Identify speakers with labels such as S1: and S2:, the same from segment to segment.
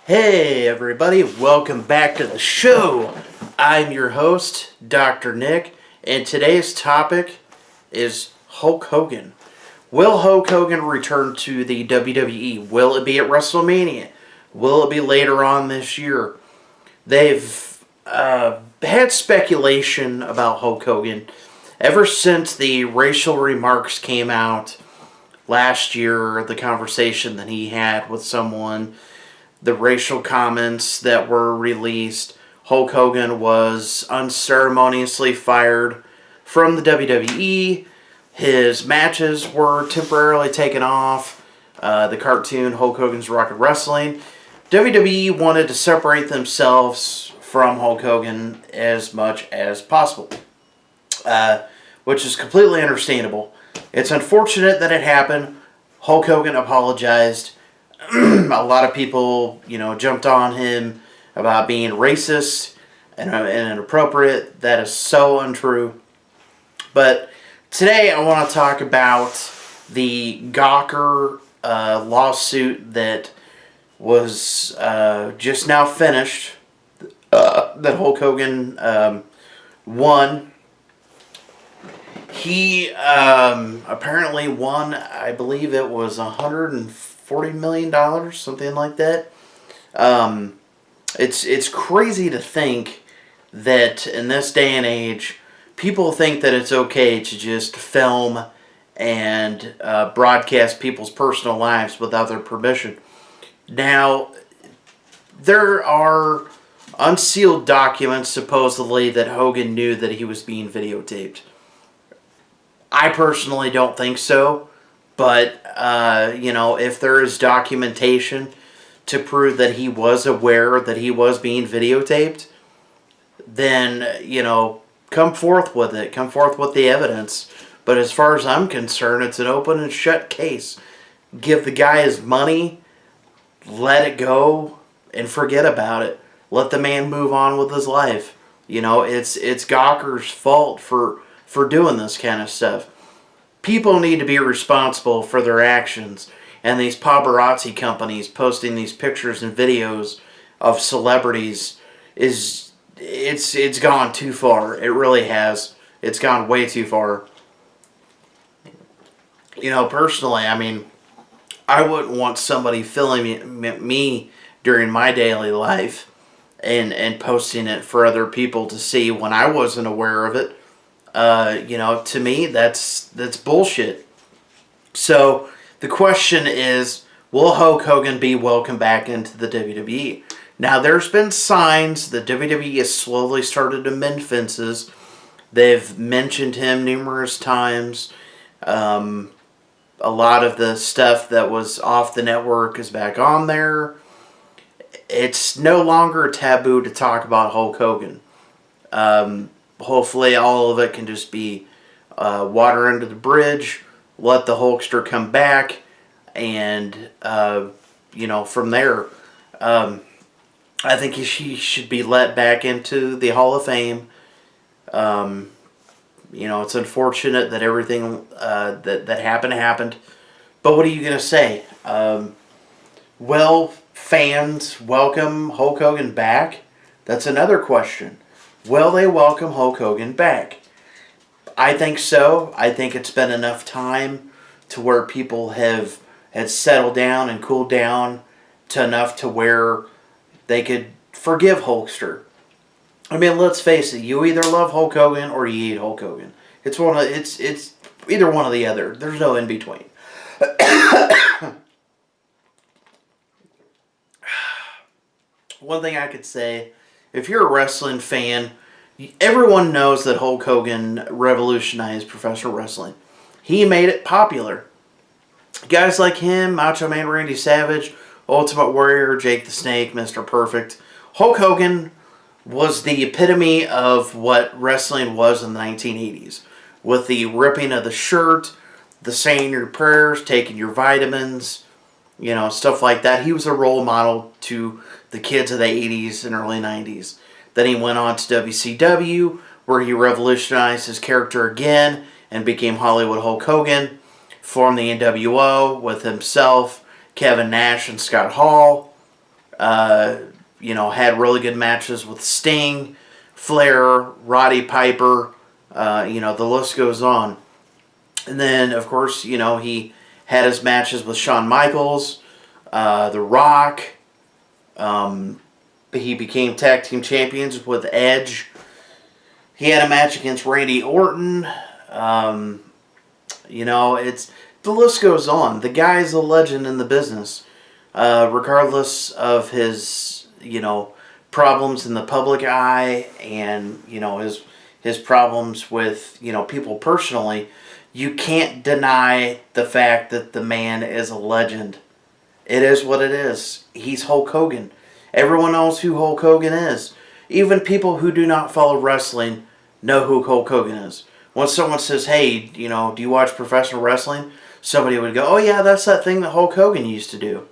S1: Hey everybody, welcome back to the show. I'm your host, Dr. Nick, and today's topic is Hulk Hogan. Will Hulk Hogan return to the WWE? Will it be at WrestleMania? Will it be later on this year? They've had speculation about Hulk Hogan ever since the racial remarks came out last year, the conversation that he had with someone, the racial comments that were released. Hulk Hogan was unceremoniously fired from the WWE. His matches were temporarily taken off. The cartoon Hulk Hogan's Rocket Wrestling. WWE wanted to separate themselves from Hulk Hogan as much as possible, which is completely understandable. It's unfortunate that it happened. Hulk Hogan apologized. A lot of people, jumped on him about being racist and inappropriate. That is so untrue. But today I want to talk about the Gawker lawsuit that was just now finished, that Hulk Hogan won. He apparently won, I believe it was $140 million, something like that. It's crazy to think that in this day and age, people think that it's okay to just film and broadcast people's personal lives without their permission. Now, there are unsealed documents, supposedly, that Hogan knew that he was being videotaped. I personally don't think so, but, if there is documentation to prove that he was aware that he was being videotaped, then, come forth with it. Come forth with the evidence. But as far as I'm concerned, it's an open and shut case. Give the guy his money, let it go, and forget about it. Let the man move on with his life. It's Gawker's fault for doing this kind of stuff. People need to be responsible for their actions, and these paparazzi companies posting these pictures and videos of celebrities it's gone too far. It really has. It's gone way too far. Personally, I wouldn't want somebody filming me during my daily life and posting it for other people to see when I wasn't aware of it. To me, that's bullshit. So, the question is, will Hulk Hogan be welcomed back into the WWE? Now, there's been signs that WWE has slowly started to mend fences. They've mentioned him numerous times. A lot of the stuff that was off the network is back on there. It's no longer taboo to talk about Hulk Hogan. Hopefully all of it can just be water under the bridge. Let the Hulkster come back. And, from there, I think he should be let back into the Hall of Fame. It's unfortunate that everything that happened. But what are you going to say? Will fans welcome Hulk Hogan back? That's another question. Will they welcome Hulk Hogan back? I think so. I think it's been enough time to where people had settled down and cooled down to enough to where they could forgive Hulkster. Let's face it. You either love Hulk Hogan or you hate Hulk Hogan. It's either one or the other. There's no in between. One thing I could say, if you're a wrestling fan, everyone knows that Hulk Hogan revolutionized professional wrestling. He made it popular. Guys like him, Macho Man Randy Savage, Ultimate Warrior, Jake the Snake, Mr. Perfect. Hulk Hogan was the epitome of what wrestling was in the 1980s. With the ripping of the shirt, the saying your prayers, taking your vitamins, stuff like that. He was a role model to the kids of the 80s and early 90s. Then he went on to WCW, where he revolutionized his character again and became Hollywood Hulk Hogan. Formed the NWO with himself, Kevin Nash, and Scott Hall. had really good matches with Sting, Flair, Roddy Piper, the list goes on. And then, of course, he had his matches with Shawn Michaels, The Rock. He became tag team champions with Edge. He had a match against Randy Orton. It's the list goes on. The guy is a legend in the business, regardless of his problems in the public eye and his problems with people personally. You can't deny the fact that the man is a legend. It is what it is. He's Hulk Hogan. Everyone knows who Hulk Hogan is. Even people who do not follow wrestling know who Hulk Hogan is. When someone says, hey, do you watch professional wrestling? Somebody would go, oh yeah, that's that thing that Hulk Hogan used to do.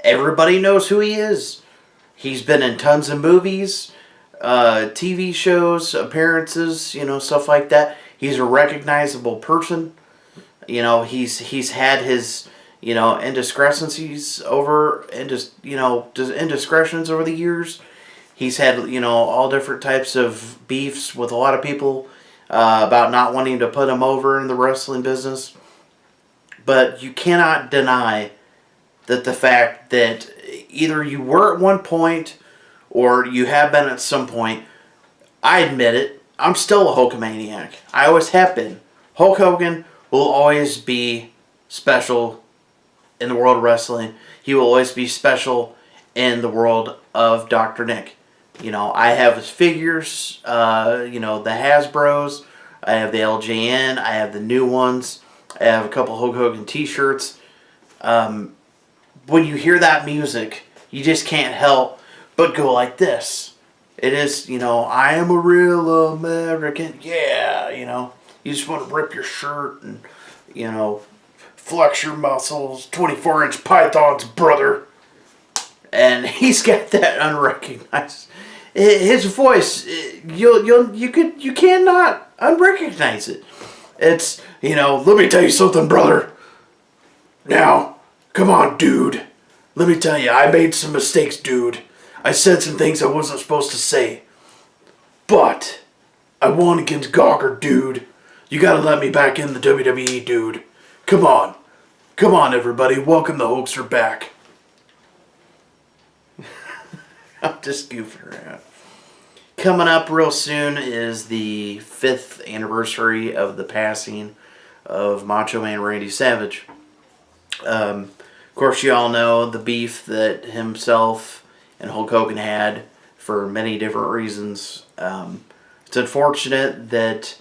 S1: Everybody knows who he is. He's been in tons of movies, TV shows, appearances, stuff like that. He's a recognizable person. He's had his, indiscretions over the years. He's had, all different types of beefs with a lot of people about not wanting to put him over in the wrestling business. But you cannot deny that the fact that either you were at one point or you have been at some point. I admit it. I'm still a Hulkamaniac. I always have been. Hulk Hogan will always be special in the world of wrestling. He will always be special in the world of Dr. Nick. I have his figures, the Hasbros. I have the LJN. I have the new ones. I have a couple Hulk Hogan t-shirts. When you hear that music, you just can't help but go like this. It is, I am a real American. Yeah, you just want to rip your shirt and, flex your muscles. 24-inch pythons, brother. And he's got that unrecognized. His voice, you cannot unrecognize it. It's, let me tell you something, brother. Now, come on, dude. Let me tell you, I made some mistakes, dude. I said some things I wasn't supposed to say. But I won against Gawker, dude. You gotta let me back in the WWE, dude. Come on. Come on, everybody. Welcome the Hulkster back. I'm just goofing around. Coming up real soon is the 5th anniversary of the passing of Macho Man Randy Savage. Of course, you all know the beef that himself and Hulk Hogan had for many different reasons. It's unfortunate that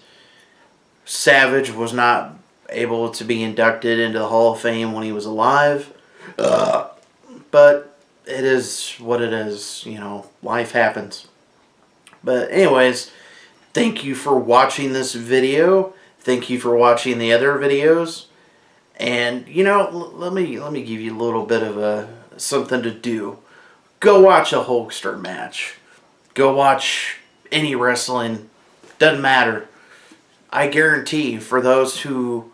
S1: Savage was not able to be inducted into the Hall of Fame when he was alive. But it is what it is. Life happens. But anyways, thank you for watching this video. Thank you for watching the other videos. And, let me give you a little bit of something to do. Go watch a Hulkster match. Go watch any wrestling. Doesn't matter. I guarantee for those who,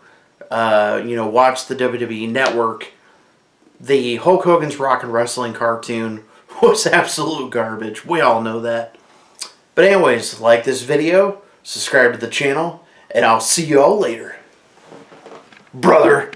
S1: watch the WWE Network, the Hulk Hogan's Rockin' Wrestling cartoon was absolute garbage. We all know that. But anyways, like this video, subscribe to the channel, and I'll see you all later. Brother.